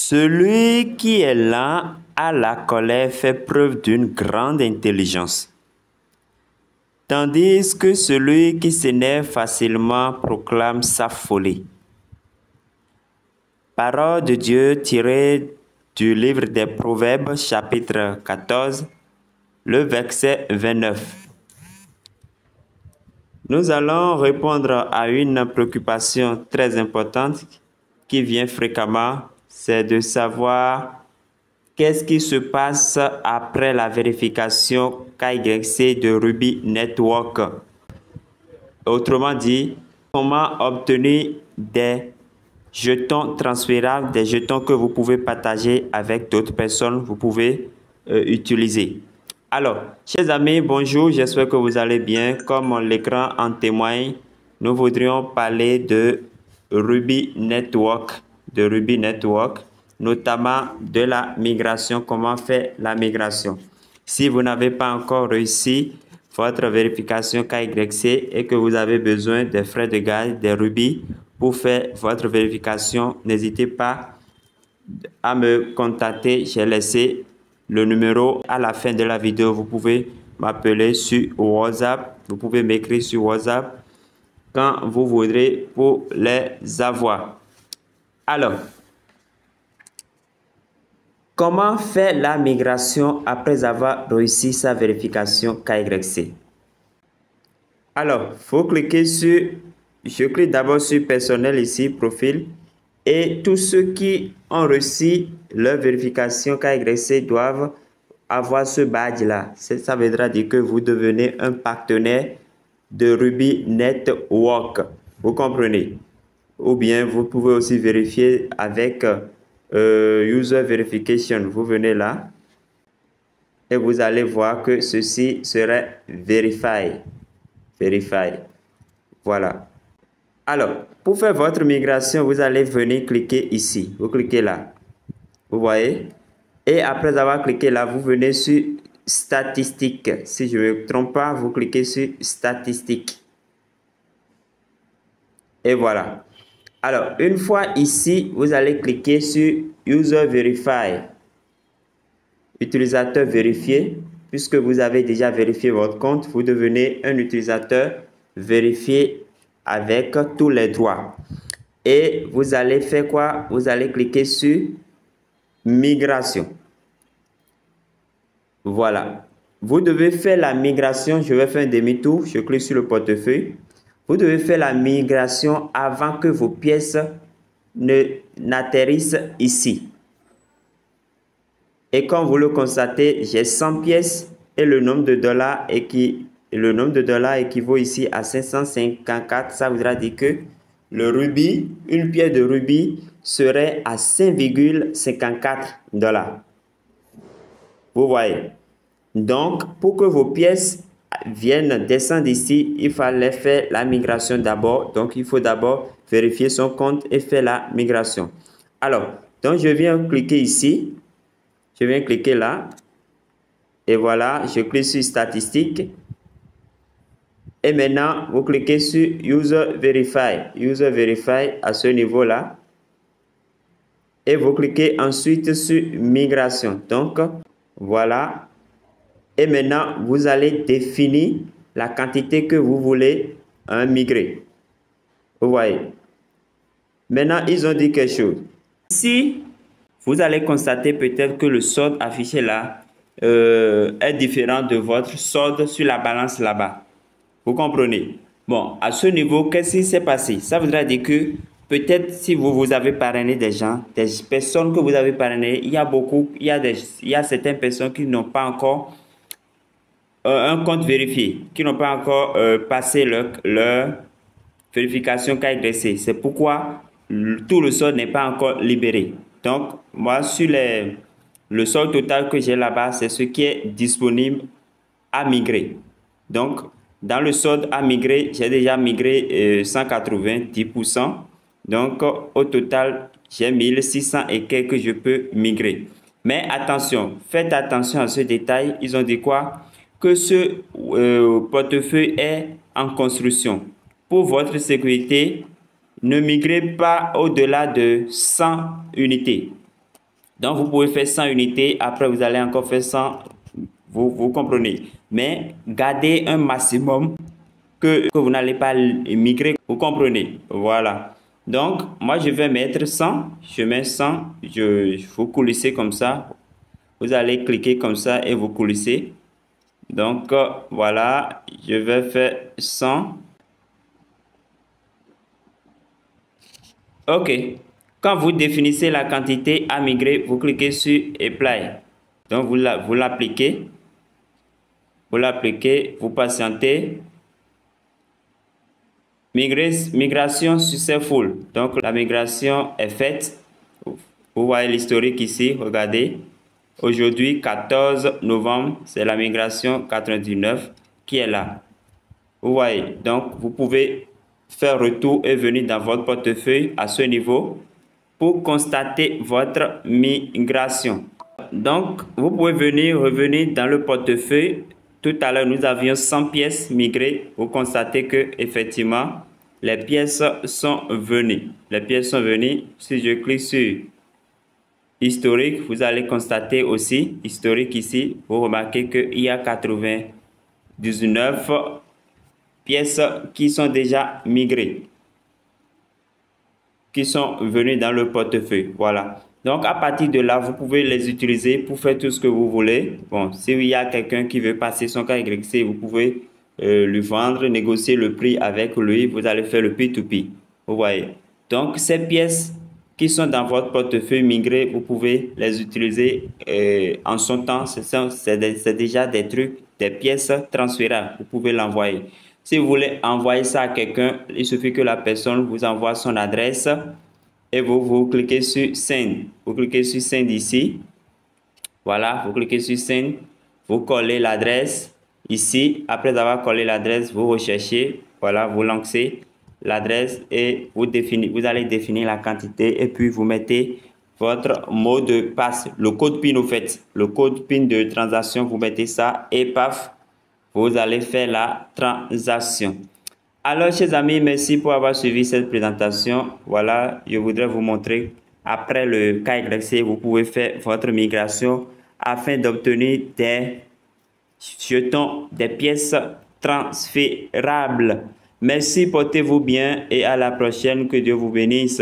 Celui qui est lent à la colère fait preuve d'une grande intelligence, tandis que celui qui s'énerve facilement proclame sa folie. Parole de Dieu tirée du livre des Proverbes, chapitre 14, le verset 29. Nous allons répondre à une préoccupation très importante qui vient fréquemment, c'est de savoir qu'est-ce qui se passe après la vérification KYC de Ruby Network. Autrement dit, comment obtenir des jetons transférables, des jetons que vous pouvez partager avec d'autres personnes, vous pouvez utiliser. Alors, chers amis, bonjour, j'espère que vous allez bien. Comme l'écran en témoigne, nous voudrions parler de Ruby Network, notamment de la migration, comment faire la migration. Si vous n'avez pas encore réussi votre vérification KYC et que vous avez besoin des frais de gaz, des Ruby pour faire votre vérification, n'hésitez pas à me contacter. J'ai laissé le numéro à la fin de la vidéo. Vous pouvez m'appeler sur WhatsApp. Vous pouvez m'écrire sur WhatsApp quand vous voudrez pour les avoir. Alors, comment faire la migration après avoir réussi sa vérification KYC? Alors, faut cliquer sur, je clique d'abord sur personnel ici, profil, et tous ceux qui ont réussi leur vérification KYC doivent avoir ce badge là. Ça voudra dire que vous devenez un partenaire de Ruby Network. Vous comprenez? Ou bien vous pouvez aussi vérifier avec User Verification. Vous venez là et vous allez voir que ceci serait Verify. Voilà. Alors, pour faire votre migration, vous allez venir cliquer ici. Vous cliquez là. Vous voyez? Et après avoir cliqué là, vous venez sur Statistiques. Si je ne me trompe pas, vous cliquez sur Statistiques. Et voilà. Alors, une fois ici, vous allez cliquer sur User Verify. Utilisateur vérifié. Puisque vous avez déjà vérifié votre compte, vous devenez un utilisateur vérifié avec tous les droits. Et vous allez faire quoi? Vous allez cliquer sur Migration. Voilà. Vous devez faire la migration. Je vais faire un demi-tour. Je clique sur le portefeuille. Vous devez faire la migration avant que vos pièces n'atterrissent ici. Et comme vous le constatez, j'ai 100 pièces et le nombre de dollars équivaut ici à 554. Ça voudra dire que le rubis, une pièce de rubis serait à 5,54 $. Vous voyez. Donc, pour que vos pièces viennent descendre ici, il fallait faire la migration d'abord. Donc, il faut d'abord vérifier son compte et faire la migration. Alors, donc je viens cliquer ici. Je viens cliquer là. Et voilà, je clique sur Statistiques. Et maintenant, vous cliquez sur User Verify. User Verify à ce niveau-là. Et vous cliquez ensuite sur Migration. Donc, voilà. Et maintenant, vous allez définir la quantité que vous voulez migrer. Vous voyez. Maintenant, ils ont dit quelque chose. Ici, vous allez constater peut-être que le solde affiché là est différent de votre solde sur la balance là-bas. Vous comprenez? Bon, à ce niveau, qu'est-ce qui s'est passé? Ça voudra dire que peut-être si vous avez parrainé des gens, des personnes que vous avez parrainées, il y a certaines personnes qui n'ont pas encore un compte vérifié, qui n'ont pas encore passé leur vérification KYC. C'est pourquoi tout le solde n'est pas encore libéré. Donc, moi, sur le solde total que j'ai là-bas, c'est ce qui est disponible à migrer. Donc, dans le solde à migrer, j'ai déjà migré 190%. Donc, au total, j'ai 1600 et quelques que je peux migrer. Mais attention, faites attention à ce détail. Ils ont dit quoi? Que ce portefeuille est en construction. Pour votre sécurité, ne migrez pas au-delà de 100 unités. Donc, vous pouvez faire 100 unités. Après, vous allez encore faire 100. Vous comprenez. Mais gardez un maximum que vous n'allez pas migrer. Vous comprenez. Voilà. Donc, moi, je vais mettre 100. Je mets 100. Vous coulissez comme ça. Vous allez cliquer comme ça et vous coulissez. Donc, voilà. Je vais faire 100. OK. Quand vous définissez la quantité à migrer, vous cliquez sur Apply. Donc, vous l'appliquez. Vous l'appliquez, vous patientez. Migration successful. Donc, la migration est faite. Vous voyez l'historique ici, regardez. Aujourd'hui, 14 novembre, c'est la migration 99 qui est là. Vous voyez, donc vous pouvez faire retour et venir dans votre portefeuille à ce niveau pour constater votre migration. Donc, vous pouvez revenir dans le portefeuille. Tout à l'heure, nous avions 100 pièces migrées. Vous constatez que effectivement, les pièces sont venues. Les pièces sont venues. Si je clique sur historique, vous allez constater aussi, historique ici, vous remarquez qu'il y a 99 pièces qui sont déjà migrées, qui sont venues dans le portefeuille. Voilà. Donc, à partir de là, vous pouvez les utiliser pour faire tout ce que vous voulez. Bon, s'il y a quelqu'un qui veut passer son KYC, vous pouvez lui vendre, négocier le prix avec lui. Vous allez faire le P2P. Vous voyez. Donc, ces pièces qui sont dans votre portefeuille migré, vous pouvez les utiliser en son temps. C'est déjà des trucs, des pièces transférables. Vous pouvez l'envoyer. Si vous voulez envoyer ça à quelqu'un, il suffit que la personne vous envoie son adresse et vous cliquez sur Send. Vous cliquez sur Send ici. Voilà, vous cliquez sur Send. Vous collez l'adresse ici. Après avoir collé l'adresse, vous recherchez. Voilà, vous lancez l'adresse et vous allez définir la quantité et puis vous mettez votre mot de passe, le code PIN au fait, le code PIN de transaction, vous mettez ça et paf, vous allez faire la transaction. Alors, chers amis, merci pour avoir suivi cette présentation. Voilà, je voudrais vous montrer après le KYC, vous pouvez faire votre migration afin d'obtenir des jetons, des pièces transférables. Merci, portez-vous bien et à la prochaine. Que Dieu vous bénisse.